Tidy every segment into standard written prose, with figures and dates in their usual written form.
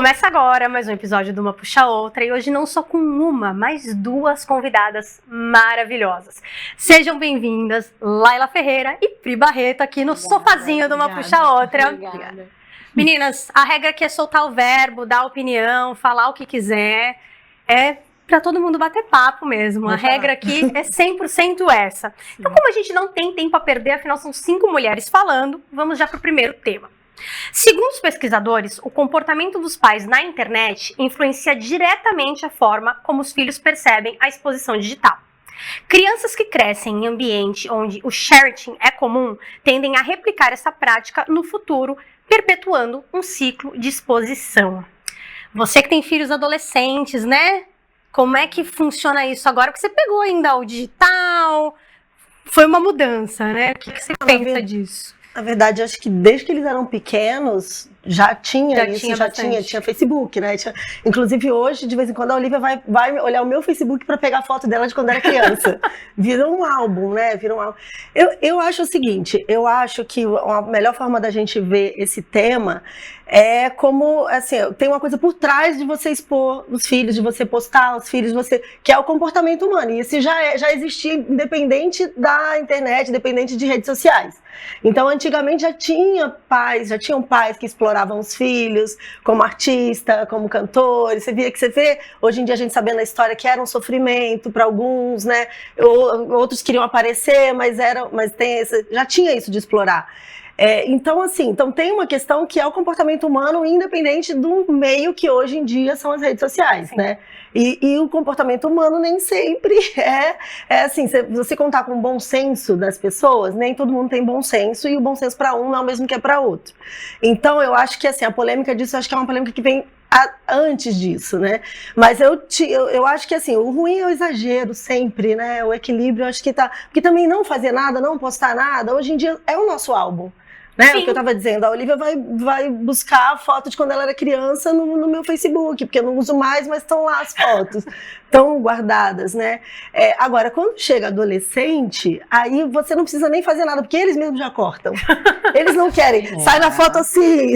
Começa agora mais um episódio do Uma Puxa a Outra e hoje não só com uma, mas duas convidadas maravilhosas. Sejam bem-vindas, Laila Ferreira e Pri Barreto aqui no sofazinho do Uma Puxa a Outra. Obrigada. Meninas, a regra aqui é soltar o verbo, dar opinião, falar o que quiser. É pra todo mundo bater papo mesmo. A regra aqui é 100% essa. Então, como a gente não tem tempo a perder, afinal são 5 mulheres falando, vamos já pro primeiro tema. Segundo os pesquisadores, o comportamento dos pais na internet influencia diretamente a forma como os filhos percebem a exposição digital. Crianças que crescem em ambiente onde o sharing é comum tendem a replicar essa prática no futuro, perpetuando um ciclo de exposição. Você que tem filhos adolescentes, né? Como é que funciona isso agora? Porque você pegou ainda o digital, foi uma mudança, né? O que você pensa disso? Na verdade, acho que desde que eles eram pequenos, já tinha Facebook, né? Inclusive hoje, de vez em quando, a Olivia vai olhar o meu Facebook para pegar a foto dela de quando era criança. Vira um álbum, né? Vira um álbum. Eu acho o seguinte, eu acho que a melhor forma da gente ver esse tema é como, assim, tem uma coisa por trás de você expor os filhos, de você postar os filhos, que é o comportamento humano. E isso já existia independente da internet, independente de redes sociais. Então, antigamente já tinham pais que exploravam os filhos como artista, como cantores. Você vê, hoje em dia a gente sabendo a história que era um sofrimento para alguns, né? Outros queriam aparecer, já tinha isso de explorar. Então tem uma questão que é o comportamento humano independente do meio que hoje em dia são as redes sociais, sim, né? E o comportamento humano nem sempre é assim, se você contar com o bom senso das pessoas, nem todo mundo tem bom senso e o bom senso para um não é o mesmo que é para outro. Então eu acho que assim, a polêmica disso, eu acho que é uma polêmica que vem antes disso, né? Mas eu acho que assim, o ruim é o exagero sempre, né? O equilíbrio, eu acho que tá, porque também não fazer nada, não postar nada, hoje em dia é o nosso álbum. Né? O que eu estava dizendo, a Olivia vai buscar a foto de quando ela era criança no meu Facebook, porque eu não uso mais, mas estão lá as fotos, estão guardadas, né? Agora, quando chega adolescente, aí você não precisa nem fazer nada, porque eles mesmos já cortam. Eles não querem, sai na foto assim,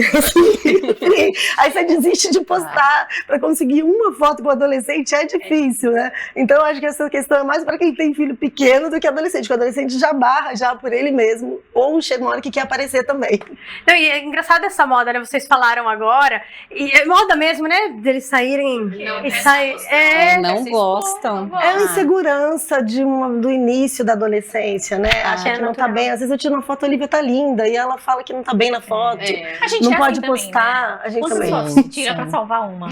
aí você desiste de postar. Para conseguir uma foto com o adolescente é difícil, né? Então, eu acho que essa questão é mais para quem tem filho pequeno do que adolescente, porque o adolescente já barra já por ele mesmo, ou chega uma hora que quer aparecer também. Não, e é engraçado essa moda, né? Vocês falaram agora, e é moda mesmo, né? Deles saírem não gostam. É a insegurança do início da adolescência, né? Acha que não tá bem. Às vezes eu tiro uma foto, a Olivia tá linda, e ela fala que não tá bem na foto. A gente não assim pode também, postar. Né? A gente também. Fotos tira pra salvar uma.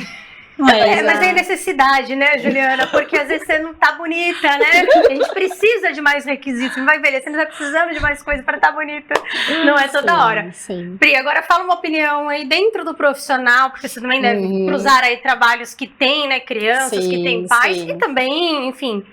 Mas é necessidade, né, Juliana? Porque às vezes você não tá bonita, né? A gente precisa de mais requisitos. Não vai envelhecendo, vai precisando de mais coisa para estar bonita. Não é toda hora. Sim. Pri, agora fala uma opinião aí dentro do profissional, porque você também deve cruzar aí trabalhos que tem, né? Crianças, que tem pais, e também, enfim,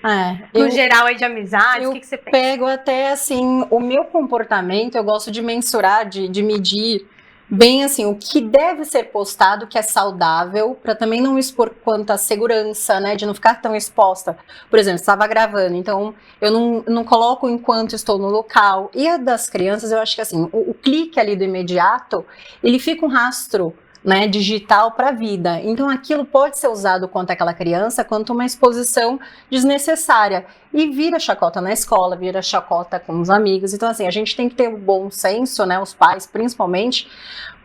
no geral aí de amizades. O que você pensa? Pego até, assim, o meu comportamento, eu gosto de mensurar, de medir bem assim, o que deve ser postado, que é saudável, para também não expor quanto à segurança, né, de não ficar tão exposta. Por exemplo, estava gravando, então eu não coloco enquanto estou no local. E a das crianças, eu acho que assim, o clique ali do imediato, ele fica um rastro, né, digital para a vida. Então aquilo pode ser usado contra aquela criança quanto uma exposição desnecessária. E vira chacota na escola, vira chacota com os amigos. Então assim, a gente tem que ter um bom senso, né, os pais principalmente,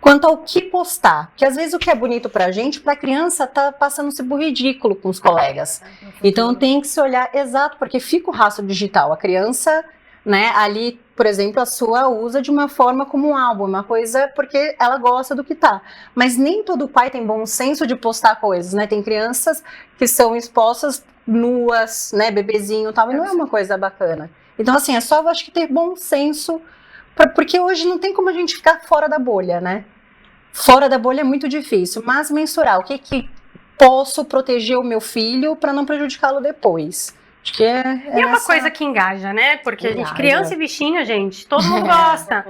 quanto ao que postar. Porque às vezes o que é bonito pra gente, pra criança tá passando-se por ridículo com os colegas. Então tem que se olhar exato, porque fica o rastro digital. A criança, né, ali, por exemplo, a sua usa de uma forma como um álbum, uma coisa porque ela gosta do que tá. Mas nem todo pai tem bom senso de postar coisas, né? Tem crianças que são expostas nuas, né, bebezinho e tal, e não é uma coisa bacana. Então, assim, é só, eu acho que ter bom senso, porque hoje não tem como a gente ficar fora da bolha, né? Fora da bolha é muito difícil, mas mensurar o que posso proteger o meu filho para não prejudicá-lo depois. Acho que é uma coisa que engaja, né? Porque a gente, criança e bichinho, gente, todo mundo gosta.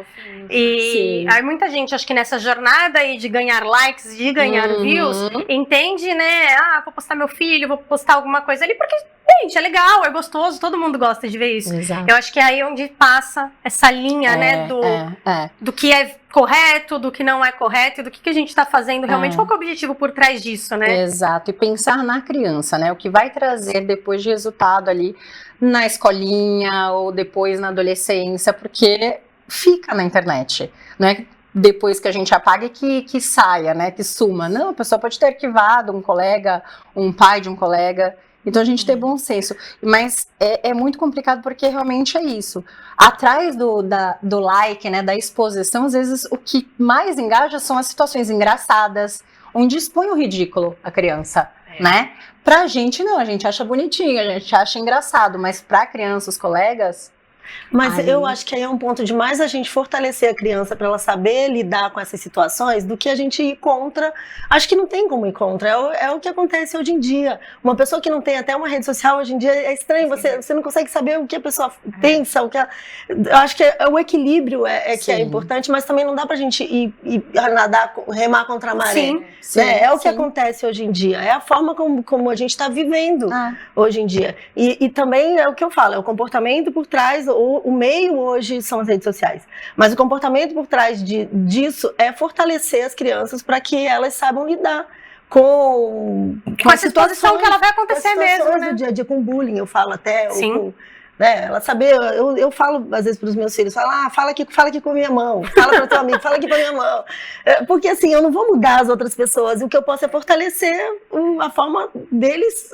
E aí muita gente, acho que nessa jornada aí de ganhar likes, de ganhar views, entende, né? Vou postar meu filho, vou postar alguma coisa ali, porque Gente, é legal, é gostoso, todo mundo gosta de ver isso. Exato. Eu acho que é aí onde passa essa linha, né, do que é correto, do que não é correto, e do que a gente tá fazendo realmente, qual que é o objetivo por trás disso, né? Exato, e pensar na criança, né, o que vai trazer depois de resultado ali na escolinha ou depois na adolescência, porque fica na internet, não é depois que a gente apaga que saia, né, que suma. Não, a pessoa pode ter arquivado um colega, um pai de um colega. Então a gente tem bom senso, mas é muito complicado porque realmente é isso. Atrás do like, né, da exposição, às vezes o que mais engaja são as situações engraçadas, onde expõe o ridículo a criança, né? Pra gente não, a gente acha bonitinho, a gente acha engraçado, mas pra criança, os colegas... Mas eu acho que aí é um ponto de mais a gente fortalecer a criança para ela saber lidar com essas situações do que a gente ir contra. Acho que não tem como ir contra, é o que acontece hoje em dia. Uma pessoa que não tem até uma rede social hoje em dia é estranho, você não consegue saber o que a pessoa pensa, eu acho que o equilíbrio que é importante, mas também não dá pra gente ir nadar, remar contra a maré. Sim. Né? É o que acontece hoje em dia, é a forma como a gente está vivendo hoje em dia. E também é o que eu falo, é o comportamento por trás. O meio hoje são as redes sociais, mas o comportamento por trás disso é fortalecer as crianças para que elas saibam lidar com a situação que ela vai acontecer mesmo, né? Do dia a dia, com bullying, eu falo até. Sim. Né, ela saber, eu falo às vezes para os meus filhos, fala aqui com a minha mão, fala para o teu amigo, fala aqui com a minha mão, porque assim, eu não vou mudar as outras pessoas, e o que eu posso é fortalecer a forma deles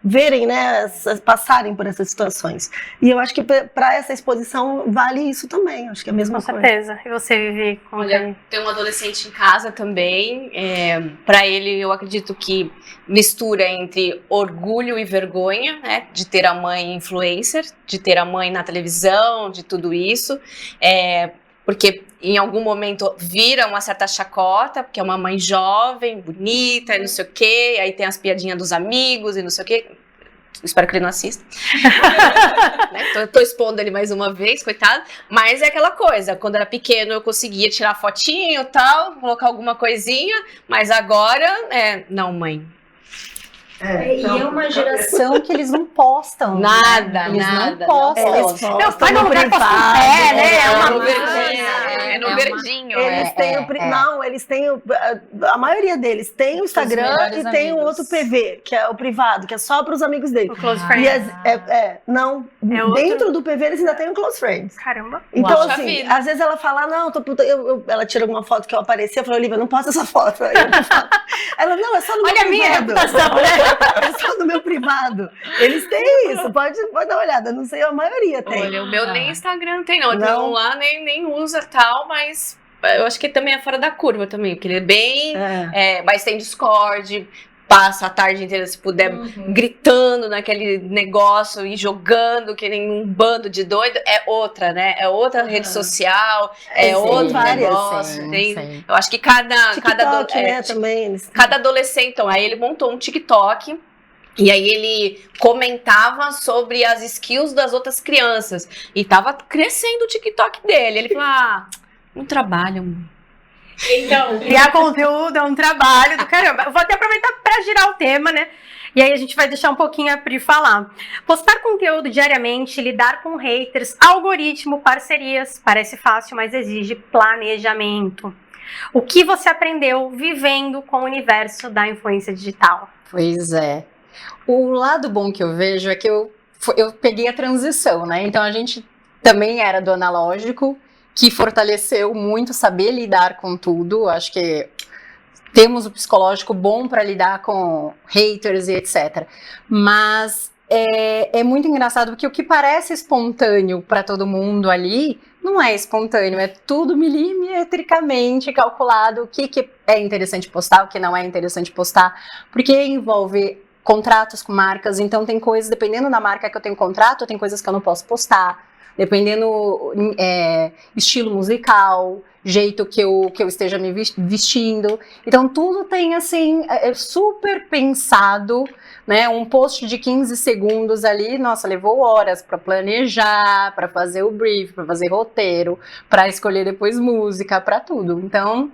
verem, né, passarem por essas situações, e eu acho que para essa exposição vale isso também, acho que é a mesma coisa. Com certeza, e você, Vivi? Olha, tem um adolescente em casa também, para ele eu acredito que mistura entre orgulho e vergonha, né, de ter a mãe influencer, de ter a mãe na televisão, de tudo isso, porque em algum momento vira uma certa chacota, porque é uma mãe jovem, bonita, e não sei o quê, aí tem as piadinhas dos amigos e não sei o quê. Espero que ele não assista. Né? Tô expondo ele mais uma vez, coitado. Mas é aquela coisa, quando era pequeno eu conseguia tirar fotinho e tal, colocar alguma coisinha, mas agora, não, mãe. E é uma geração que eles não postam. Nada, eles nada. não postam. Eles Vai no lugar com pé, né? É no verdinho. Eles têm eles têm a maioria deles tem o Instagram e tem o outro PV, que é o privado, que é só para os amigos dele. O Close Friends. Dentro do PV eles ainda têm o Close Friends. Caramba. Então, Poxa assim, vida. às vezes ela fala, não, ela tira alguma foto que eu apareci, eu falo, Olivia, não posta essa foto. Ela, não, é só no meu Olha a minha privado. reputação, né? É só no meu privado. Eles têm isso, pode dar uma olhada, não sei, a maioria tem. Olha, o meu nem Instagram tem, não. Então lá nem usa tal, mas eu acho que também é fora da curva também, porque ele é bem. Mas tem Discord, passa a tarde inteira, se puder, gritando naquele negócio e jogando que nem um bando de doido. É outra, né? É outra rede social, outro negócio. Sim. Eu acho que cada adolescente, então, aí ele montou um TikTok. E aí ele comentava sobre as skills das outras crianças. E tava crescendo o TikTok dele. Ele falou, não trabalham. Então, criar conteúdo é um trabalho do caramba. Eu vou até aproveitar para girar o tema, né? E aí a gente vai deixar um pouquinho a Pri falar. Postar conteúdo diariamente, lidar com haters, algoritmo, parcerias, parece fácil, mas exige planejamento. O que você aprendeu vivendo com o universo da influência digital? Pois é. O lado bom que eu vejo é que eu peguei a transição, né? Então a gente também era do analógico, que fortaleceu muito saber lidar com tudo. Acho que temos o psicológico bom para lidar com haters e etc. Mas é muito engraçado porque o que parece espontâneo para todo mundo ali não é espontâneo, é tudo milimetricamente calculado. O que é interessante postar, o que não é interessante postar, porque envolve contratos com marcas. Então tem coisas, dependendo da marca que eu tenho contrato, tem coisas que eu não posso postar. Dependendo estilo musical, jeito que eu esteja me vestindo. Então, tudo tem, assim, super pensado, né? Um post de 15 segundos ali, nossa, levou horas para planejar, para fazer o brief, para fazer roteiro, para escolher depois música, para tudo. Então,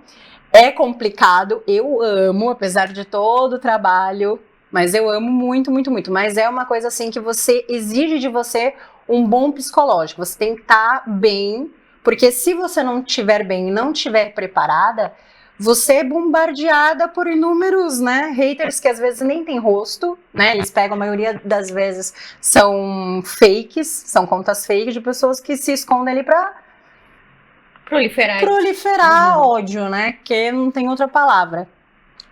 é complicado, eu amo, apesar de todo o trabalho, Mas eu amo muito, muito, muito. Mas é uma coisa assim que você exige de você um bom psicológico. Você tem que estar bem, porque se você não estiver bem e não estiver preparada, você é bombardeada por inúmeros, né, haters que às vezes nem tem rosto, né? Eles pegam, a maioria das vezes são fakes, são contas fakes de pessoas que se escondem ali pra proliferar ódio, né? Que não tem outra palavra.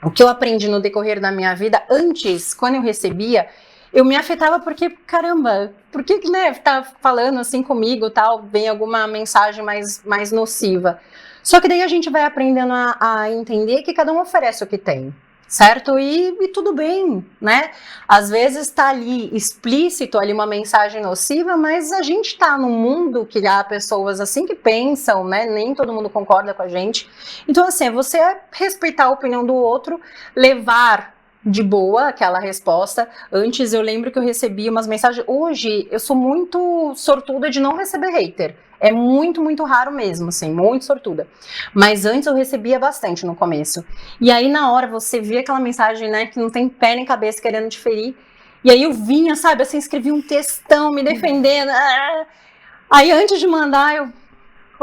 O que eu aprendi no decorrer da minha vida, antes, quando eu recebia, eu me afetava porque, caramba, por que, né, tá falando assim comigo, tal, vem alguma mensagem mais nociva. Só que daí a gente vai aprendendo a entender que cada um oferece o que tem, certo? E tudo bem, né? Às vezes tá ali explícito ali uma mensagem nociva, mas a gente tá num mundo que há pessoas assim que pensam, né? Nem todo mundo concorda com a gente. Então, assim, você respeitar a opinião do outro, levar de boa aquela resposta. Antes eu lembro que eu recebia umas mensagens. Hoje eu sou muito sortuda de não receber hater. É muito, muito raro mesmo, assim, muito sortuda. Mas antes eu recebia bastante no começo. E aí na hora você via aquela mensagem, né, que não tem pé nem cabeça querendo te ferir. E aí eu vinha, sabe, assim, escrevia um textão me defendendo. Aí antes de mandar eu...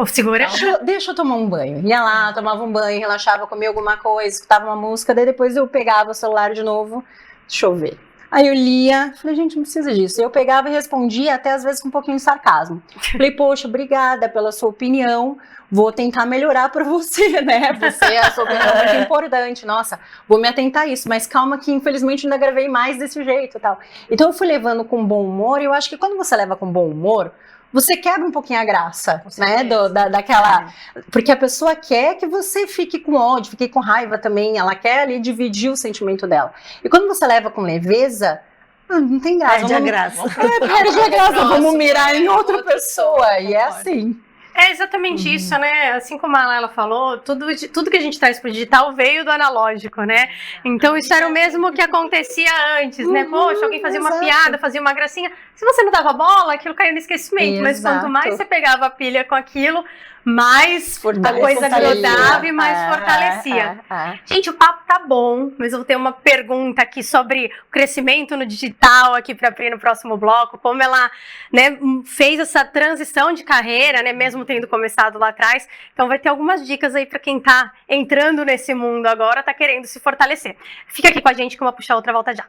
Segura. Deixa eu tomar um banho. Ia lá, tomava um banho, relaxava, comia alguma coisa, escutava uma música, daí depois eu pegava o celular de novo, deixa eu ver. Aí eu lia, falei, gente, não precisa disso. Eu pegava e respondia, até às vezes com um pouquinho de sarcasmo. Falei, poxa, obrigada pela sua opinião, vou tentar melhorar para você, né? A sua opinião é muito importante, nossa, vou me atentar a isso, mas calma que infelizmente ainda gravei mais desse jeito e tal. Então eu fui levando com bom humor, e eu acho que quando você leva com bom humor, você quebra um pouquinho a graça, né, daquela... Porque a pessoa quer que você fique com ódio, fique com raiva também, ela quer ali dividir o sentimento dela. E quando você leva com leveza, não tem graça. Perde a graça. Perde a graça, vamos mirar em outra pessoa, e é assim. É exatamente isso, né? Assim como a Laila falou, tudo que a gente traz pro digital veio do analógico, né? Então isso era o mesmo que acontecia antes, né? Poxa, alguém fazia uma piada, fazia uma gracinha. Se você não dava bola, aquilo caiu no esquecimento. Mas quanto mais você pegava a pilha com aquilo, mais a coisa grudava e mais fortalecia. Gente, o papo tá bom, mas eu vou ter uma pergunta aqui sobre o crescimento no digital aqui para a Pri no próximo bloco, como ela, né, fez essa transição de carreira, né, mesmo tendo começado lá atrás. Então vai ter algumas dicas aí para quem tá entrando nesse mundo agora, tá querendo se fortalecer. Fica aqui com a gente que eu vou puxar outra volta já.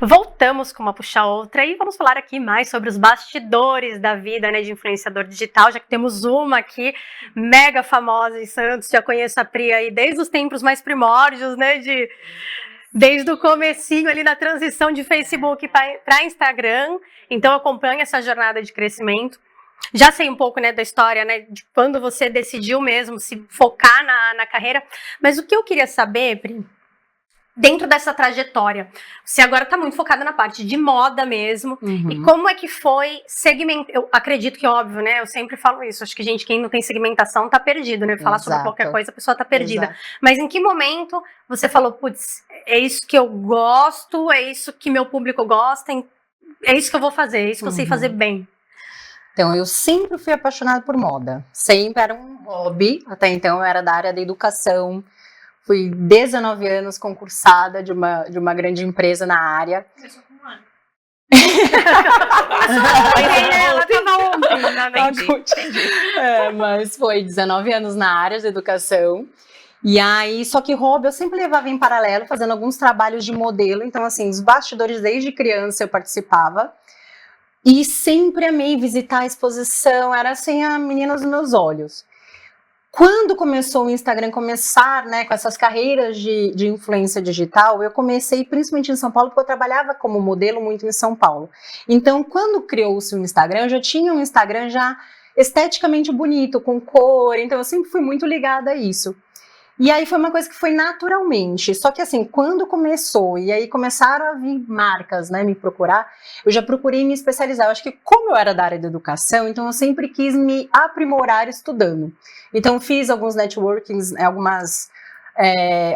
Voltamos com uma puxa outra e vamos falar aqui mais sobre os bastidores da vida, né, de influenciador digital, já que temos uma aqui mega famosa em Santos. Já conheço a Pri aí desde os tempos mais primórdios, né, desde o comecinho ali na transição de Facebook para Instagram. Então eu acompanho essa jornada de crescimento. Já sei um pouco, né, da história, né, de quando você decidiu mesmo se focar na carreira. Mas o que eu queria saber, Pri, dentro dessa trajetória, você agora está muito focada na parte de moda mesmo, e como é que foi segmentar? Eu acredito que, óbvio, né, eu sempre falo isso, acho que quem não tem segmentação tá perdido, né, falar sobre qualquer coisa, a pessoa tá perdida. Exato. Mas em que momento você falou, putz, é isso que eu gosto, é isso que meu público gosta, é isso que eu vou fazer, é isso que eu sei fazer bem? Então, eu sempre fui apaixonada por moda, sempre era um hobby, até então eu era da área da educação. Fui 19 anos concursada de uma grande empresa na área. Começou com um ano. Ela estava ontem, mas foi 19 anos na área de educação. E aí, só que hobby eu sempre levava em paralelo, fazendo alguns trabalhos de modelo. Então, assim, os bastidores desde criança eu participava. E sempre amei visitar a exposição, era assim a menina dos meus olhos. Quando começou o Instagram né, com essas carreiras de influência digital, eu comecei principalmente em São Paulo, porque eu trabalhava como modelo muito em São Paulo. Então, quando criou-se o Instagram, eu já tinha um Instagram já esteticamente bonito, com cor, então eu sempre fui muito ligada a isso. E aí foi uma coisa que foi naturalmente, só que assim, quando começou, e aí começaram a vir marcas, né, me procurar, eu já procurei me especializar. Eu acho que como eu era da área da educação, então eu sempre quis me aprimorar estudando. Então fiz alguns networkings,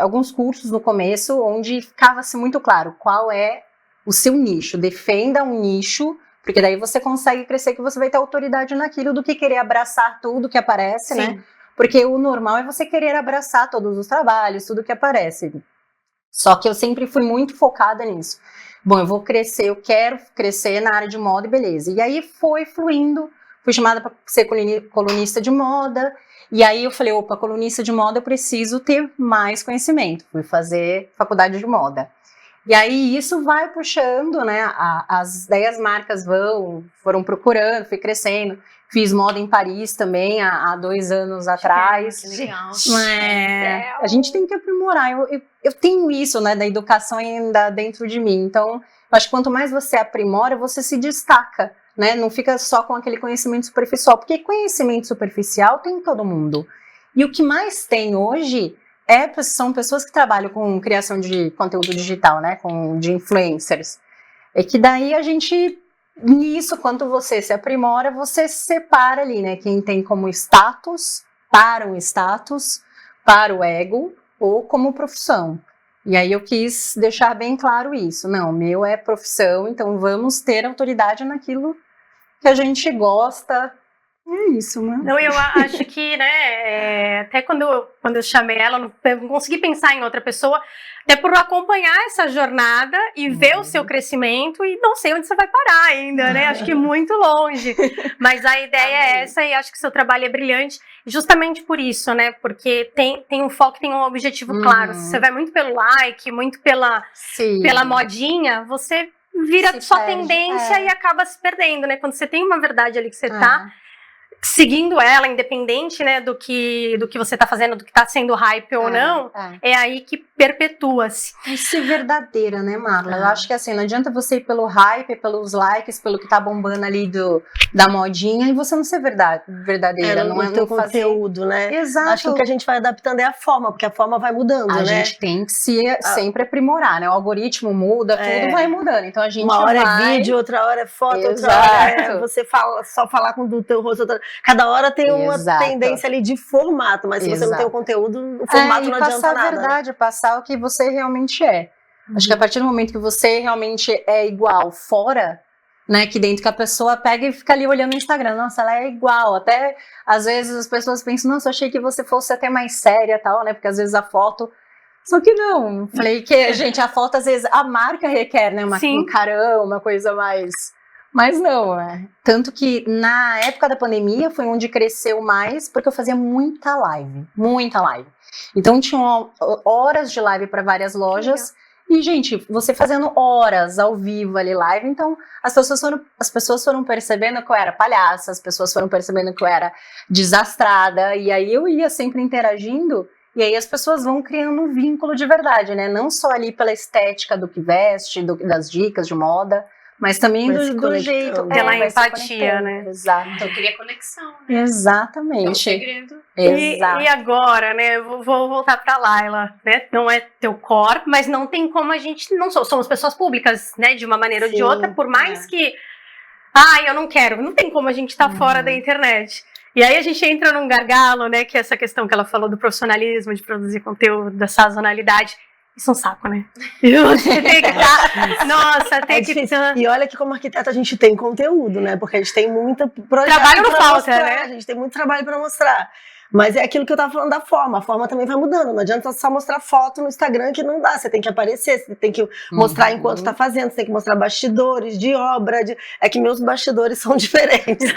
alguns cursos no começo, onde ficava-se muito claro qual é o seu nicho, defenda um nicho, Porque daí você consegue crescer, que você vai ter autoridade naquilo do que querer abraçar tudo que aparece, Sim. né? Porque o normal é você querer abraçar todos os trabalhos, tudo que aparece. Só que eu sempre fui muito focada nisso. Bom, eu vou crescer, eu quero crescer na área de moda e beleza. E aí foi fluindo, fui chamada para ser colunista de moda. E aí eu falei, opa, colunista de moda, eu preciso ter mais conhecimento. Fui fazer faculdade de moda. E aí isso vai puxando, né? Daí as marcas foram procurando, fui crescendo. Fiz moda em Paris também há 2 anos atrás. Legal. A gente tem que aprimorar. Eu tenho isso, né, da educação ainda dentro de mim. Então, eu acho que quanto mais você aprimora, você se destaca, né? Não fica só com aquele conhecimento superficial, porque conhecimento superficial tem todo mundo. E o que mais tem hoje são pessoas que trabalham com criação de conteúdo digital, né, de influencers. É que daí a gente, nisso, quanto você se aprimora, você separa ali, né, quem tem como status, para o ego, ou como profissão. E aí eu quis deixar bem claro isso. Não, meu é profissão, então vamos ter autoridade naquilo que a gente gosta. É isso, né? Não, eu acho que, né, até quando eu chamei ela, eu não consegui pensar em outra pessoa, até por acompanhar essa jornada e ver o seu crescimento, e não sei onde você vai parar ainda, né? Acho que muito longe. Mas a ideia é essa, e acho que o seu trabalho é brilhante, justamente por isso, né? Porque tem um foco, tem um objetivo claro. Se você vai muito pelo like, muito pela modinha, você vira só tendência e acaba se perdendo, né? Quando você tem uma verdade ali que você tá seguindo ela, independente, né, do que você tá fazendo, do que tá sendo hype ou não, é aí que perpetua-se. E ser verdadeira, né, Marla? Eu acho que assim, não adianta você ir pelo hype, pelos likes, pelo que tá bombando ali da modinha, e você não ser verdadeira. Não é o teu fazer conteúdo, né? Exato. Acho que o que a gente vai adaptando é a forma, porque a forma vai mudando, a né? gente tem que sempre aprimorar, né? O algoritmo muda, tudo vai mudando. Então a gente uma hora é vídeo, outra hora é foto, outra hora é você só falar com o teu rosto. Cada hora tem uma tendência ali de formato, mas se você não tem o conteúdo, o formato não adianta passar nada. A verdade, passar o que você realmente é. Acho que a partir do momento que você realmente é igual fora, né, que dentro que a pessoa pega e fica ali olhando no Instagram, nossa, ela é igual. Até às vezes as pessoas pensam, nossa, eu achei que você fosse até mais séria e tal, né, porque às vezes a foto... Só que não, falei que, gente, a foto às vezes a marca requer, né, um carão, uma coisa mais... Mas não, tanto que na época da pandemia foi onde cresceu mais, porque eu fazia muita live. Então tinha horas de live para várias lojas, e gente, você fazendo horas ao vivo ali live, então as pessoas foram percebendo que eu era palhaça, as pessoas foram percebendo que eu era desastrada, e aí eu ia sempre interagindo, e aí as pessoas vão criando um vínculo de verdade, né? Não só ali pela estética do que veste, das dicas de moda, mas também do jeito. Pela empatia, né? Exato. Então queria conexão, né? Exatamente. É um segredo. E agora, né? Eu vou voltar pra Laila, né? Não é teu core, mas não tem como a gente. Somos pessoas públicas, né? De uma maneira ou de outra, por mais que. Eu não quero. Não tem como a gente estar fora da internet. E aí a gente entra num gargalo, né? Que é essa questão que ela falou do profissionalismo, de produzir conteúdo, da sazonalidade. Isso é um saco, né? Você tem que estar... Nossa, tem que... E olha que como arquiteta a gente tem conteúdo, né? Porque a gente tem muito projeto trabalho não falta, mostrar, né? A gente tem muito trabalho para mostrar. Mas é aquilo que eu tava falando da forma. A forma também vai mudando. Não adianta só mostrar foto no Instagram que não dá. Você tem que aparecer, você tem que mostrar enquanto tá fazendo, você tem que mostrar bastidores de obra. É que meus bastidores são diferentes.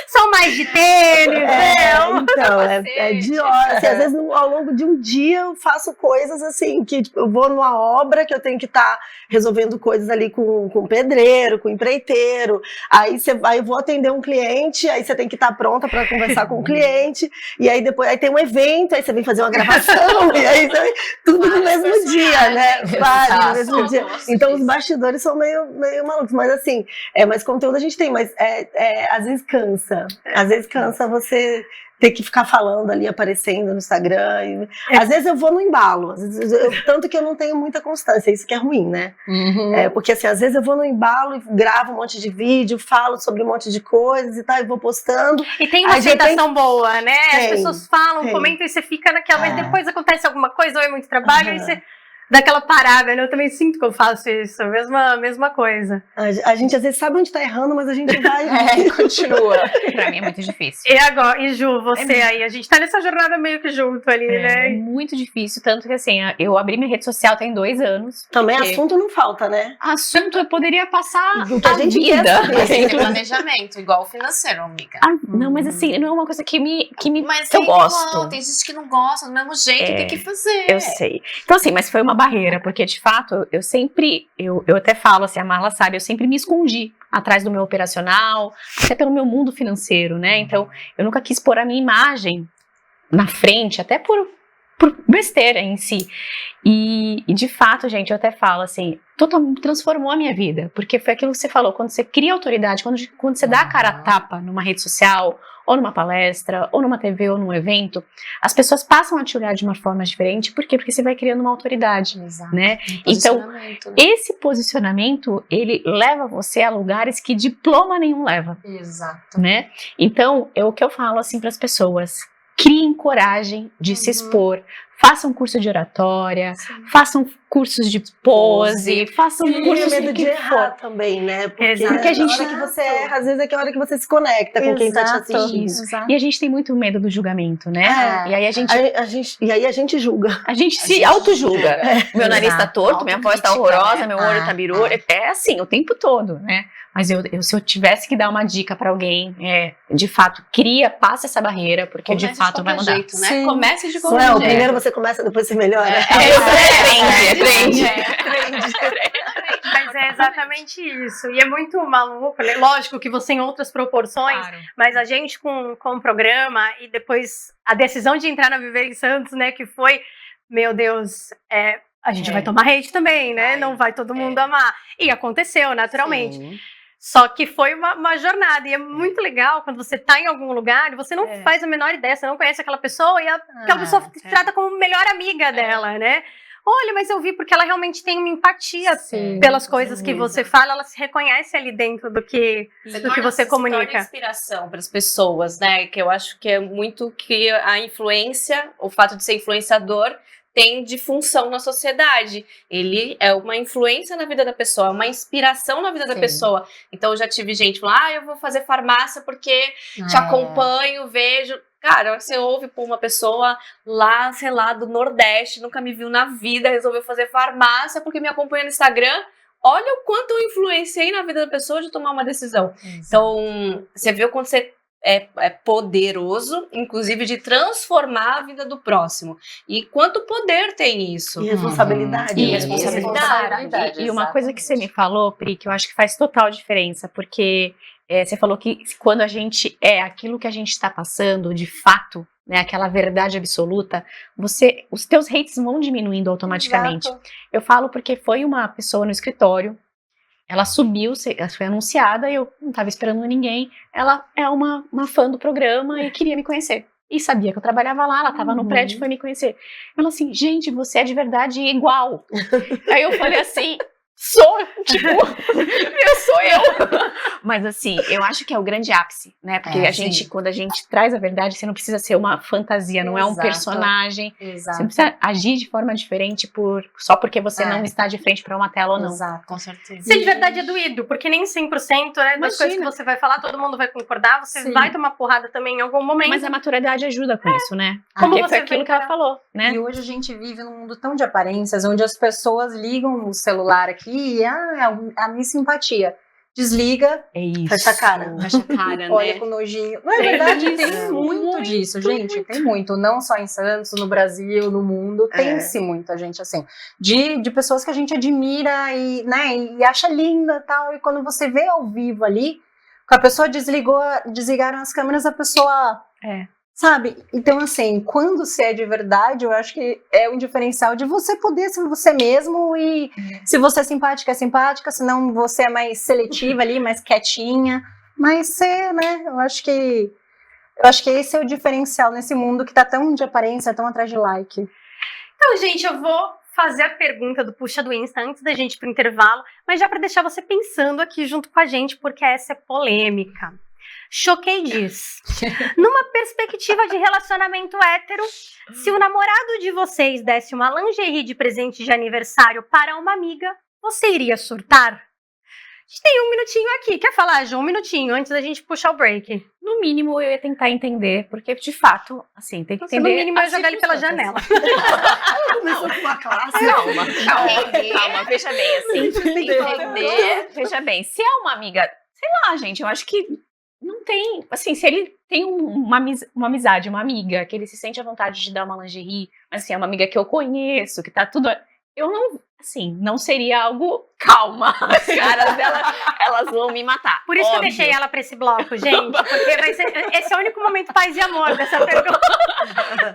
São mais de tênis, Então, é de hora. Assim, às vezes, ao longo de um dia, eu faço coisas assim, que tipo, eu vou numa obra que eu tenho que estar resolvendo coisas ali com pedreiro, com empreiteiro. Aí eu vou atender um cliente, aí você tem que estar pronta para conversar com o cliente. E aí depois tem um evento, aí você vem fazer uma gravação, e aí tudo no mesmo dia, né? Vários no mesmo dia. Então, os bastidores são meio malucos. Mas assim, mais conteúdo a gente tem, mas às vezes cansa. Às vezes cansa você ter que ficar falando ali, aparecendo no Instagram. Às vezes eu vou no embalo, tanto que eu não tenho muita constância, isso que é ruim, né? Porque assim, às vezes eu vou no embalo e gravo um monte de vídeo, falo sobre um monte de coisas e tal, e vou postando. E tem uma aceitação boa, né? As pessoas falam, comentam e você fica naquela, mas depois acontece alguma coisa, ou é muito trabalho, e você... daquela parada, né? Eu também sinto que eu faço isso, mesma coisa. A gente às vezes sabe onde tá errando, mas a gente vai Continua. Pra mim é muito difícil. E agora, e Ju, você aí, a gente tá nessa jornada meio que junto ali, É né? muito difícil, tanto que assim, eu abri minha rede social tem 2 anos. Também porque assunto não falta, né? assunto eu poderia passar Do que a gente quer vida. saber. Tem que ter planejamento, igual o financeiro, amiga. Não, mas assim, não é uma coisa que me Mas que eu tem gosto. igual, tem gente que não gosta, do mesmo jeito, tem que fazer. Eu sei. Então, assim, mas foi uma barreira, porque de fato, eu sempre, eu até falo assim, a Marla sabe, eu sempre me escondi atrás do meu operacional, até pelo meu mundo financeiro, né? Então, eu nunca quis pôr a minha imagem na frente, até por besteira em si. E de fato, gente, eu até falo assim, totalmente transformou a minha vida, porque foi aquilo que você falou, quando você cria autoridade, quando você dá a cara a tapa numa rede social, ou numa palestra, ou numa TV, ou num evento, as pessoas passam a te olhar de uma forma diferente, por quê? Porque você vai criando uma autoridade, Exato. né? Então, esse posicionamento, ele leva você a lugares que diploma nenhum leva, Exato. né? Então, é o que eu falo assim para as pessoas, criem coragem de se expor, façam curso de oratória, façam cursos de pose, façam E cursos medo do de que errar for. também, né? Porque Exato. a hora que você erra, às vezes é que a hora que você se conecta com quem tá te Exato. assistindo. Exato. E a gente tem muito medo do julgamento, né? É. E aí E aí a gente julga. a gente se auto-julga. Meu nariz tá Exato. torto, minha voz tá Autocrítica, horrorosa, né? meu olho tá biru. É assim, o tempo todo, né? Mas se eu tivesse que dar uma dica pra alguém, de fato, passa essa barreira, porque de fato vai mudar. Jeito, né? Sim. Comece de Não qualquer é, o jeito. primeiro você começa, depois você melhora. Aprende. Mas é exatamente isso. E é muito maluco, né? Lógico que você em outras proporções, mas a gente com o programa e depois a decisão de entrar na Viver em Santos, né, que foi, meu Deus, a gente vai tomar hate também, né? Não vai todo mundo amar. E aconteceu, naturalmente. Sim. Só que foi uma jornada, e é muito legal quando você tá em algum lugar e você não faz a menor ideia, você não conhece aquela pessoa, e aquela pessoa te trata como melhor amiga dela, né? Olha, mas eu vi porque ela realmente tem uma empatia pelas coisas que você fala, ela se reconhece ali dentro do que você comunica. Se torna inspiração para as pessoas, né? Que eu acho que é muito que a influência, o fato de ser influenciador, tem de função na sociedade. Ele é uma influência na vida da pessoa, uma inspiração na vida da pessoa. Então, eu já tive gente falando, eu vou fazer farmácia porque te acompanho, vejo. Cara, você ouve por uma pessoa lá, sei lá, do Nordeste, nunca me viu na vida, resolveu fazer farmácia porque me acompanha no Instagram. Olha o quanto eu influenciei na vida da pessoa de tomar uma decisão. Então, você vê o quanto você é poderoso, inclusive de transformar a vida do próximo. E quanto poder tem isso? E responsabilidade. E né? responsabilidade. E uma coisa que você me falou, Pri, que eu acho que faz total diferença, porque você falou que quando a gente é aquilo que a gente está passando, de fato, né, aquela verdade absoluta, os teus hates vão diminuindo automaticamente. Exato. Eu falo porque foi uma pessoa no escritório, ela subiu, ela foi anunciada, e eu não estava esperando ninguém. Ela é uma fã do programa e queria me conhecer. E sabia que eu trabalhava lá, ela estava no prédio e foi me conhecer. Ela assim, gente, você é de verdade igual. Aí eu falei assim, eu sou eu. Mas assim, eu acho que é o grande ápice, né? Porque quando a gente traz a verdade, você não precisa ser uma fantasia, não é um personagem. Exato. Você não precisa agir de forma diferente só porque você não está de frente para uma tela ou não. Exato. Com certeza. Ser de verdade é doído, porque nem 100%, né, das coisas que você vai falar, todo mundo vai concordar, você vai tomar porrada também em algum momento. Mas a maturidade ajuda com isso, né? Como Porque você foi aquilo que ela falou, né? E hoje a gente vive num mundo tão de aparências, onde as pessoas ligam o celular aqui e a minha simpatia. Desliga, É isso. Fecha a cara. Fecha a cara, olha né? com nojinho. Não é verdade? Tem isso. muito disso, gente. Tem muito. Não só em Santos, no Brasil, no mundo. Tem-se muita gente assim. De pessoas que a gente admira e, né, e acha linda e tal. E quando você vê ao vivo ali, que a pessoa desligaram as câmeras, a pessoa... Sabe? Então, assim, quando você é de verdade, eu acho que é um diferencial de você poder ser você mesmo e se você é simpática, se não você é mais seletiva ali, mais quietinha, mas ser, né? Eu acho que esse é o diferencial nesse mundo que tá tão de aparência, tão atrás de like. Então, gente, eu vou fazer a pergunta do Puxa do Insta antes da gente ir pro intervalo, mas já para deixar você pensando aqui junto com a gente, porque essa é polêmica. Choquei diz. Numa perspectiva de relacionamento hétero, se o namorado de vocês desse uma lingerie de presente de aniversário para uma amiga, você iria surtar? A gente tem um minutinho aqui. Quer falar, Ju? Um minutinho, antes da gente puxar o break. No mínimo, eu ia tentar entender, porque, de fato, assim, tem que entender... No mínimo, eu ia jogar ele pela janela. Começou com uma classe. Calma, veja bem, assim, entender, veja bem, se é uma amiga, sei lá, gente, eu acho que não tem, assim, se ele tem uma amizade, uma amiga, que ele se sente à vontade de dar uma lingerie, mas assim, é uma amiga que eu conheço, que tá tudo... Eu não, assim, não seria algo... Calma, as caras dela, elas vão me matar. Por isso que eu deixei ela pra esse bloco, gente, porque esse é o único momento paz e amor dessa pergunta.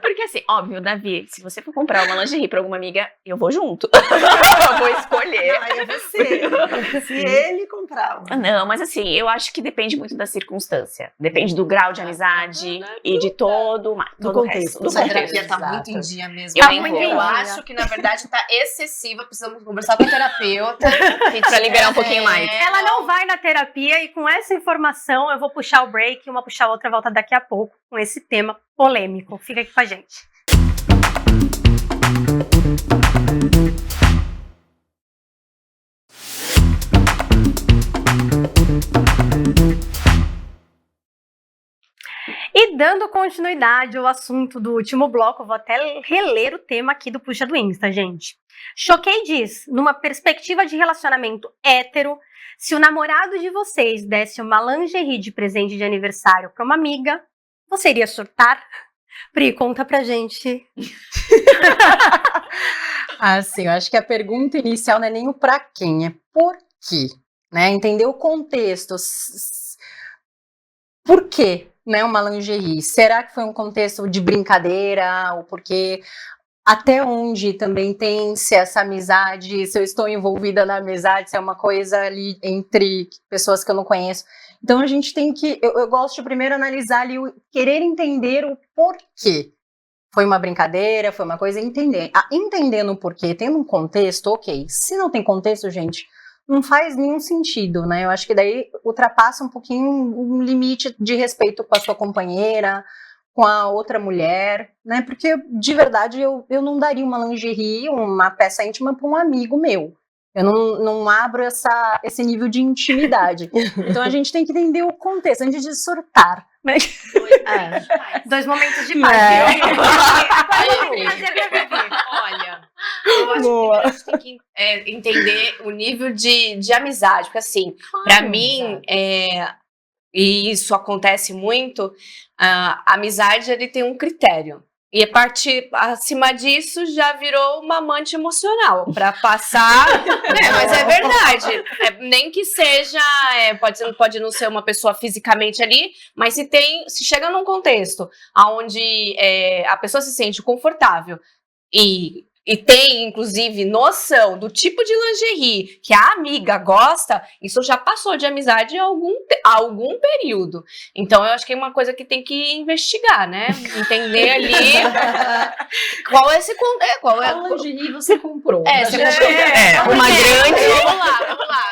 Porque assim, óbvio, Davi, se você for comprar uma lingerie pra alguma amiga, eu vou junto. Eu vou escolher. Não, aí é você. Se ele comprava. Não, mas assim, eu acho que depende muito da circunstância. Depende do grau de amizade e de todo o contexto. resto. A terapia tá muito em dia mesmo. Eu nem vou. Eu acho que, na verdade, tá excessiva. Precisamos conversar com a terapeuta. Pra liberar um pouquinho mais. Ela não vai na terapia e com essa informação eu vou puxar o break, uma puxar a outra, volta daqui a pouco com esse tema polêmico. Fica aqui com a gente. E dando continuidade ao assunto do último bloco, eu vou até reler o tema aqui do Puxa do Insta, gente. Choquei diz, numa perspectiva de relacionamento hétero, se o namorado de vocês desse uma lingerie de presente de aniversário para uma amiga, você iria surtar? Pri, conta pra gente. Assim, eu acho que a pergunta inicial não é nem o pra quem, é por quê, né? Entender o contexto. Por quê, né, uma lingerie? Será que foi um contexto de brincadeira? Ou porque até onde também tem-se essa amizade? Se eu estou envolvida na amizade, se é uma coisa ali entre pessoas que eu não conheço. Então a gente tem que, eu gosto de primeiro analisar ali, querer entender o porquê. Foi uma brincadeira, foi uma coisa, entender. Entendendo o porquê, tendo um contexto, ok. Se não tem contexto, gente, não faz nenhum sentido, né? Eu acho que daí ultrapassa um pouquinho um limite de respeito com a sua companheira, com a outra mulher, né? Porque, de verdade, eu não daria uma lingerie, uma peça íntima para um amigo meu. Eu não abro esse nível de intimidade. Então, a gente tem que entender o contexto, antes de surtar. Né? Dois momentos de paz. Olha, eu acho que a gente tem que entender o nível de amizade, porque assim, pra mim, e isso acontece muito, a amizade ele tem um critério. E a partir acima disso já virou uma amante emocional para passar, mas é verdade. Nem que seja, pode não ser uma pessoa fisicamente ali, mas se chega num contexto onde a pessoa se sente confortável e tem, inclusive, noção do tipo de lingerie que a amiga gosta, isso já passou de amizade há algum período. Então, eu acho que é uma coisa que tem que investigar, né? Entender ali qual é esse... Qual lingerie você comprou? Você comprou. Uma grande... Vamos lá.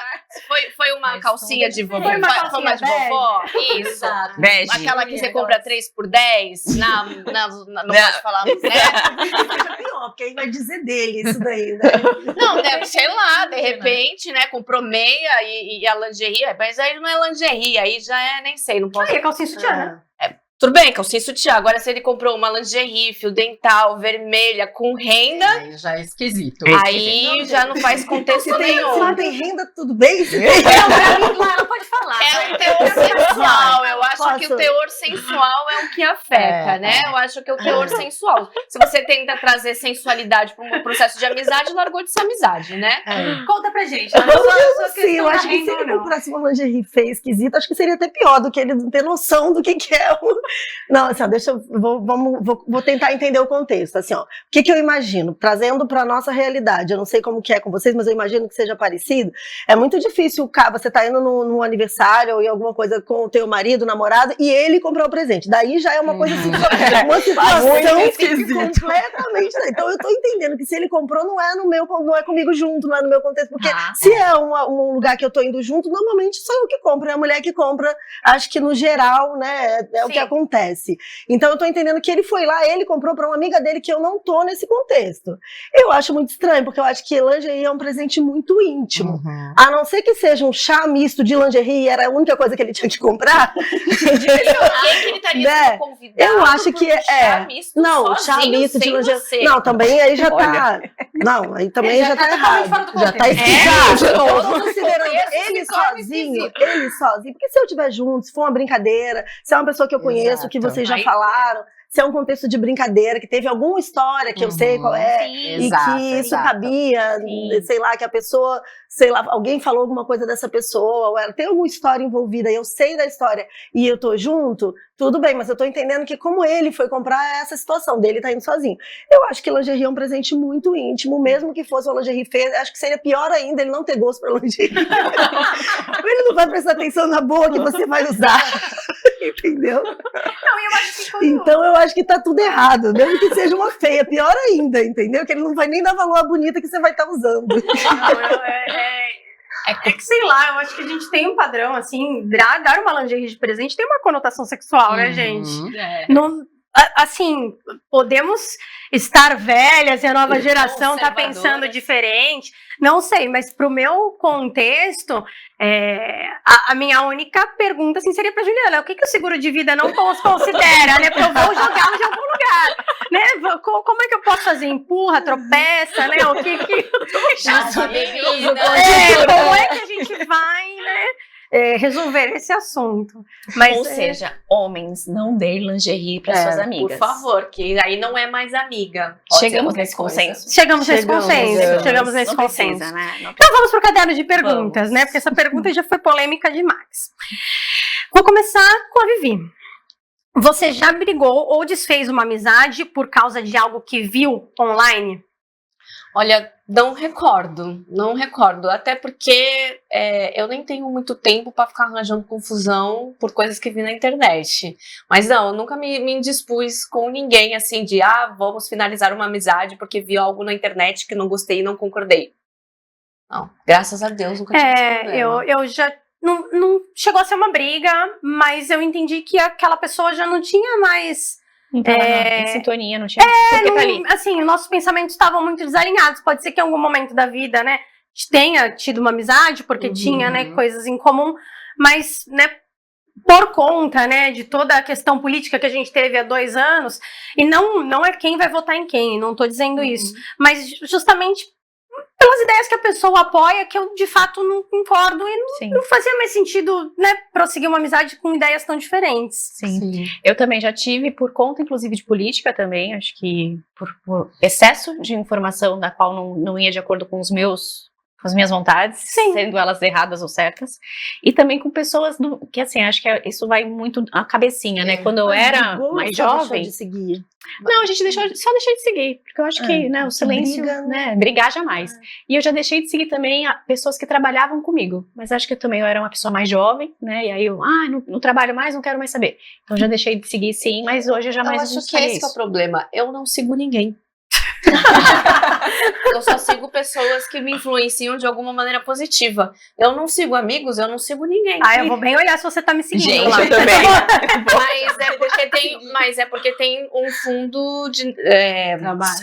Foi uma calcinha de vovó? Foi uma de vovó? Isso. Bege. Aquela que você compra 3 por 10? Não pode falar, né? Pior, porque aí vai dizer dele isso daí, né? Não, sei lá, de repente, né, comprou meia e a lingerie, mas aí não é lingerie, aí já nem sei, não posso... É calcinha sutiã, né? Tudo bem, calcinha sutiã. Agora, se ele comprou uma lingerie, fio dental, vermelha, com renda... Aí já é esquisito. Aí já não faz contexto nenhum. Se não tem renda, tudo bem? Ela pode falar. É o teor sensual. Eu acho que o teor sensual é o que afeta, né? Eu acho que é o teor sensual. Se você tenta trazer sensualidade para um processo de amizade, largou de ser amizade, né? Conta pra gente. Eu acho que se ele comprasse uma lingerie feia, esquisita, acho que seria até pior do que ele não ter noção do que é Não, assim, ó, vou tentar entender o contexto, assim, ó. O que eu imagino? Trazendo pra nossa realidade, eu não sei como que é com vocês, mas eu imagino que seja parecido. É muito difícil, você tá indo num aniversário ou em alguma coisa com o teu marido, namorado, e ele comprou o presente. Daí já é uma coisa assim, uma situação completamente. Então eu tô entendendo que se ele comprou, não é comigo junto, não é no meu contexto, porque se é um lugar que eu tô indo junto, normalmente sou eu que compro, é a mulher que compra, acho que no geral, né, é o que acontece. Então eu tô entendendo que ele foi lá, ele comprou pra uma amiga dele que eu não tô nesse contexto. Eu acho muito estranho, porque eu acho que lingerie é um presente muito íntimo. A não ser que seja um chá misto de lingerie, era a única coisa que ele tinha que comprar. Ele estaria sendo convidado. Eu acho que chá misto não, chá misto de lingerie. Não, também aí já tá. Não, aí também já tá errado. Já tá explicado. Eu tô considerando ele sozinho, porque se eu estiver junto, se for uma brincadeira, se é uma pessoa que eu conheço, que vocês já falaram, se é um contexto de brincadeira, que teve alguma história que eu sei qual é, e que isso cabia, sei lá, que a pessoa, sei lá, alguém falou alguma coisa dessa pessoa, ou ela tem alguma história envolvida, e eu sei da história, e eu tô junto, tudo bem, mas eu tô entendendo que como ele foi comprar essa situação dele, tá indo sozinho. Eu acho que lingerie é um presente muito íntimo, mesmo que fosse uma lingerie feia, acho que seria pior ainda ele não ter gosto pra lingerie. Ele não vai prestar atenção na boa que você vai usar. Entendeu? Não, eu acho que quando... Então eu acho que tá tudo errado, mesmo que seja uma feia, pior ainda, entendeu? Que ele não vai nem dar valor à bonita que você vai estar usando. Não, é que, sei lá, eu acho que a gente tem um padrão, assim, dar uma lingerie de presente tem uma conotação sexual, né, gente? Não, assim, podemos estar velhas e a nova geração tá pensando diferente, não sei, mas pro meu contexto, a minha única pergunta, assim, seria pra Juliana, o que o seguro de vida não considera, né? Porque eu vou jogá-lo de algum lugar, né? Como é que eu posso fazer? Empurra, tropeça, né? O que como é que a gente vai, né? Resolver esse assunto. Mas, ou seja, homens, não dê lingerie para suas amigas. Por favor, que aí não é mais amiga. Chegamos nesse consenso? Chegamos nesse consenso. Né? Então vamos pro caderno de perguntas, né? Porque essa pergunta já foi polêmica demais. Vou começar com a Vivi. Você já brigou ou desfez uma amizade por causa de algo que viu online? Olha, não recordo, até porque eu nem tenho muito tempo para ficar arranjando confusão por coisas que vi na internet. Mas não, eu nunca me indispus com ninguém assim de, vamos finalizar uma amizade porque vi algo na internet que não gostei e não concordei. Não, graças a Deus nunca tive esse problema. Eu já, não chegou a ser uma briga, mas eu entendi que aquela pessoa já não tinha mais... Então, em sintonia, não tinha porque tá ali. Assim, nossos pensamentos estavam muito desalinhados. Pode ser que em algum momento da vida, né, tenha tido uma amizade, porque tinha, né, coisas em comum, mas, né, por conta, né, de toda a questão política que a gente teve há 2 anos, e não é quem vai votar em quem, não tô dizendo isso, mas justamente pelas ideias que a pessoa apoia, que eu de fato não concordo e não fazia mais sentido, né, prosseguir uma amizade com ideias tão diferentes. Sim. Eu também já tive, por conta inclusive de política também, acho que por excesso de informação da qual não ia de acordo com as minhas vontades, sendo elas erradas ou certas, e também com pessoas que assim, acho que isso vai muito a cabecinha, né, quando eu era mais jovem... De seguir. Não, a gente só deixei de seguir, porque eu acho que, né, o silêncio, né, brigar jamais. E eu já deixei de seguir também pessoas que trabalhavam comigo, mas acho que eu era uma pessoa mais jovem, né, e aí eu, não trabalho mais, não quero mais saber. Então já deixei de seguir sim, mas hoje eu jamais acho que esse é o problema, eu não sigo ninguém. Eu só sigo pessoas que me influenciam de alguma maneira positiva. Eu não sigo amigos, eu não sigo ninguém. Eu vou bem olhar se você tá me seguindo. Gente, lá. eu também. Mas é porque tem um fundo de trabalho.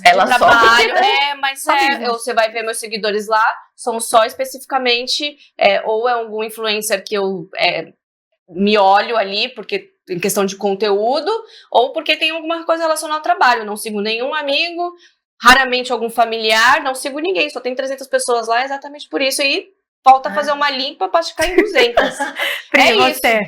Você vai ver meus seguidores lá, são só especificamente ou é algum influencer que eu me olho ali, porque em questão de conteúdo, ou porque tem alguma coisa relacionada ao trabalho. Não sigo nenhum amigo, raramente algum familiar, não sigo ninguém, só tem 300 pessoas lá exatamente por isso, e falta fazer uma limpa para ficar em 200. Você.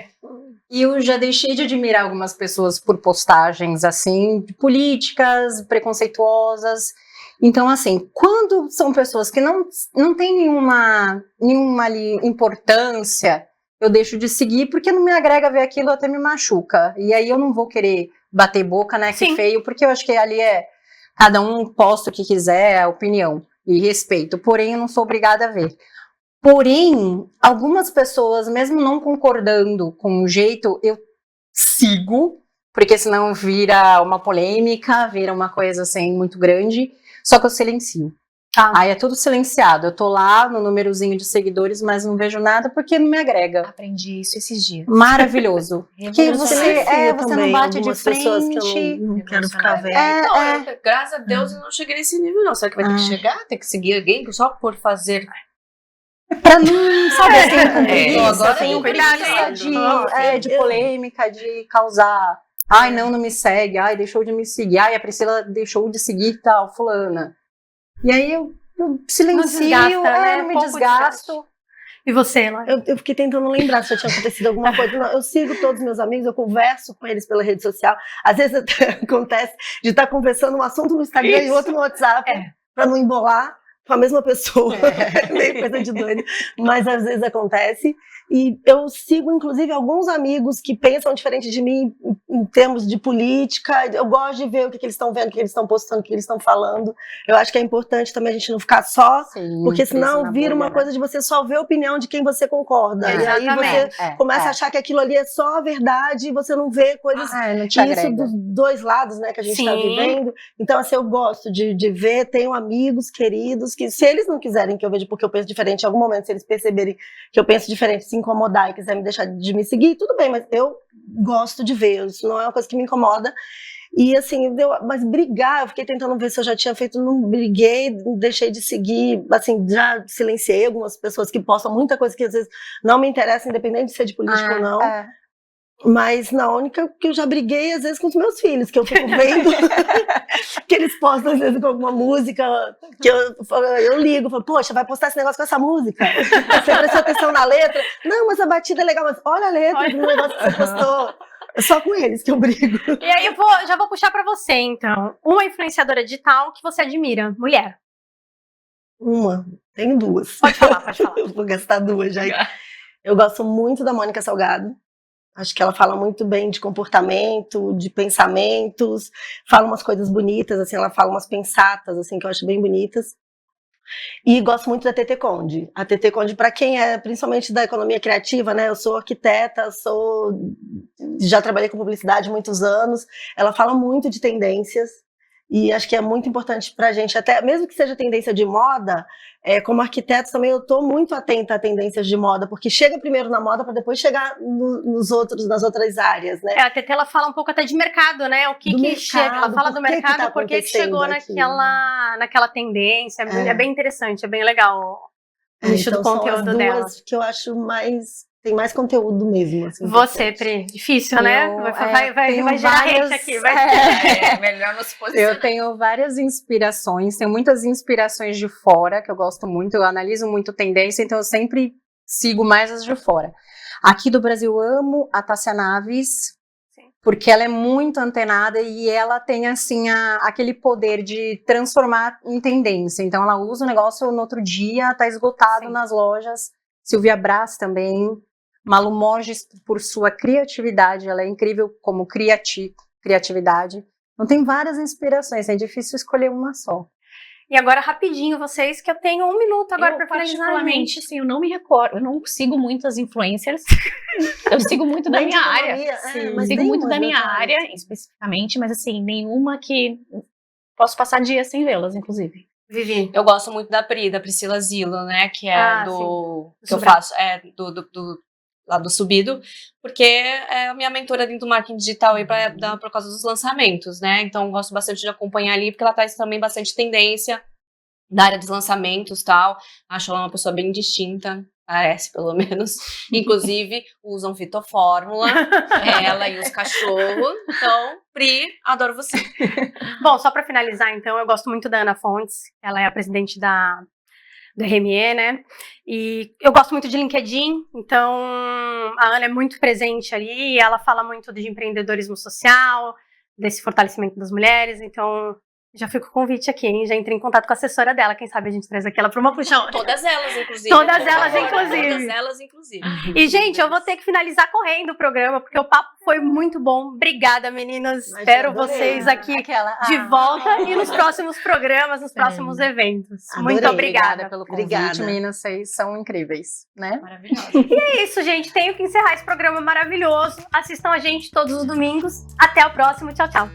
E eu já deixei de admirar algumas pessoas por postagens, assim, políticas, preconceituosas. Então, assim, quando são pessoas que não têm nenhuma ali importância, eu deixo de seguir, porque não me agrega ver aquilo, até me machuca. E aí eu não vou querer bater boca, né, que Sim. feio, porque eu acho que ali cada um posta o que quiser, a opinião e respeito, porém eu não sou obrigada a ver. Porém, algumas pessoas, mesmo não concordando com o jeito, eu sigo, porque senão vira uma polêmica, vira uma coisa assim muito grande, só que eu silencio. Tá. Aí é tudo silenciado, eu tô lá no númerozinho de seguidores, mas não vejo nada porque não me agrega. Aprendi isso esses dias. Maravilhoso. Que você não também, bate de algumas pessoas que frente. eu não quero ficar vendo. Não, graças a Deus eu não cheguei nesse nível, não. Será que vai ter que chegar? Ter que seguir alguém só por fazer? Pra não, sabe, assim, preguiça, agora tenho cuidado, preguiça de polêmica, de causar. Ai, não me segue. Ai, deixou de me seguir. Ai, a Priscila deixou de seguir tal, fulana. E aí eu silencio, desgasta, né? não me Pouco desgasto. E você, Ela? Eu fiquei tentando lembrar se já tinha acontecido alguma coisa. Não, eu sigo todos os meus amigos, eu converso com eles pela rede social. Às vezes até acontece de estar conversando um assunto no Instagram e outro no WhatsApp, para não embolar com a mesma pessoa. Meio coisa de doido. Mas às vezes acontece. E eu sigo, inclusive, alguns amigos que pensam diferente de mim em termos de política. Eu gosto de ver o que eles estão vendo, o que eles estão postando, o que eles estão falando. Eu acho que é importante também a gente não ficar só, porque senão vira uma coisa de você só ver a opinião de quem você concorda. E aí você começa a achar que aquilo ali é só a verdade e você não vê coisas... não te agrega. Isso dos dois lados, né, que a gente está vivendo. Então, assim, eu gosto de ver, tenho amigos queridos que, se eles não quiserem que eu veja porque eu penso diferente, em algum momento, se eles perceberem que eu penso diferente, se incomodar e quiser me deixar de me seguir, tudo bem, mas eu gosto de ver, isso não é uma coisa que me incomoda. E assim, mas brigar, eu fiquei tentando ver se eu já tinha feito, não briguei, deixei de seguir, assim, já silenciei algumas pessoas que postam muita coisa que às vezes não me interessa, independente de ser de político ou não. Mas na única que eu já briguei, às vezes, com os meus filhos, que eu fico vendo que eles postam, às vezes, com alguma música, que eu ligo, falo, poxa, vai postar esse negócio com essa música? Você prestou atenção na letra? Não, mas a batida é legal, mas olha a letra do negócio que você postou. É só com eles que eu brigo. E aí já vou puxar pra você, então. Uma influenciadora digital que você admira, mulher. Tenho duas. Pode falar. Eu vou gastar duas já. Eu gosto muito da Mônica Salgado. Acho que ela fala muito bem de comportamento, de pensamentos, fala umas coisas bonitas, assim, ela fala umas pensatas, assim, que eu acho bem bonitas. E gosto muito da Tetê Conde. A Tetê Conde, para quem é principalmente da economia criativa, né? Eu sou arquiteta, já trabalhei com publicidade há muitos anos. Ela fala muito de tendências. E acho que é muito importante pra gente, até mesmo que seja tendência de moda, como arquiteto também eu estou muito atenta a tendências de moda, porque chega primeiro na moda para depois chegar nas outras áreas, né? A Tetê, ela fala um pouco até de mercado, né? O que chega, ela fala do mercado, por que chegou naquela tendência. É bem interessante, é bem legal o nicho do conteúdo dela. São as duas que eu acho tem mais conteúdo mesmo. Assim, você, Pri, difícil, né? Vai gerar hate aqui. Melhor nos posicionar. Eu tenho várias inspirações, tenho muitas inspirações de fora, que eu gosto muito, eu analiso muito tendência, então eu sempre sigo mais as de fora. Aqui do Brasil, amo a Tássia Naves, porque ela é muito antenada e ela tem, assim, aquele poder de transformar em tendência. Então ela usa o negócio no outro dia, tá esgotado nas lojas. Silvia Brás também. Malu Morges, por sua criatividade, ela é incrível como criatividade. Então tem várias inspirações, é difícil escolher uma só. E agora, rapidinho, vocês, que eu tenho 1 minuto agora para finalizar. Particularmente, assim, eu não me recordo, eu não sigo muito as influencers, eu sigo muito da minha área. Sigo muito da minha área, especificamente, mas assim, nenhuma que posso passar dias sem vê-las, inclusive. Vivi. Eu gosto muito da Priscila Zilo, né, que é que eu faço, lá do Subido, porque é a minha mentora dentro do marketing digital aí por causa dos lançamentos, né? Então eu gosto bastante de acompanhar ali, porque ela traz também bastante tendência da área dos lançamentos e tal. Acho ela uma pessoa bem distinta, parece pelo menos. Inclusive, usam fitofórmula, ela e os cachorros. Então, Pri, adoro você. Bom, só para finalizar, então, eu gosto muito da Ana Fontes, ela é a presidente do RME, né? E eu gosto muito de LinkedIn, então a Ana é muito presente ali, ela fala muito de empreendedorismo social, desse fortalecimento das mulheres, então Já fica o convite aqui, hein? Já entrei em contato com a assessora dela. Quem sabe a gente traz aqui ela para uma puxão. Todas elas, inclusive. Todas elas, inclusive. Todas elas, inclusive. E, gente, eu vou ter que finalizar correndo o programa, porque o papo foi muito bom. Obrigada, meninas. Mas Espero adorei. vocês aqui de volta e nos próximos programas, nos próximos eventos. Adorei. Muito obrigada. Pelo convite, Obrigada. meninas, vocês são incríveis, né? Maravilhosa. É isso, gente. Tenho que encerrar esse programa maravilhoso. Assistam a gente todos os domingos. Até o próximo. Tchau, tchau.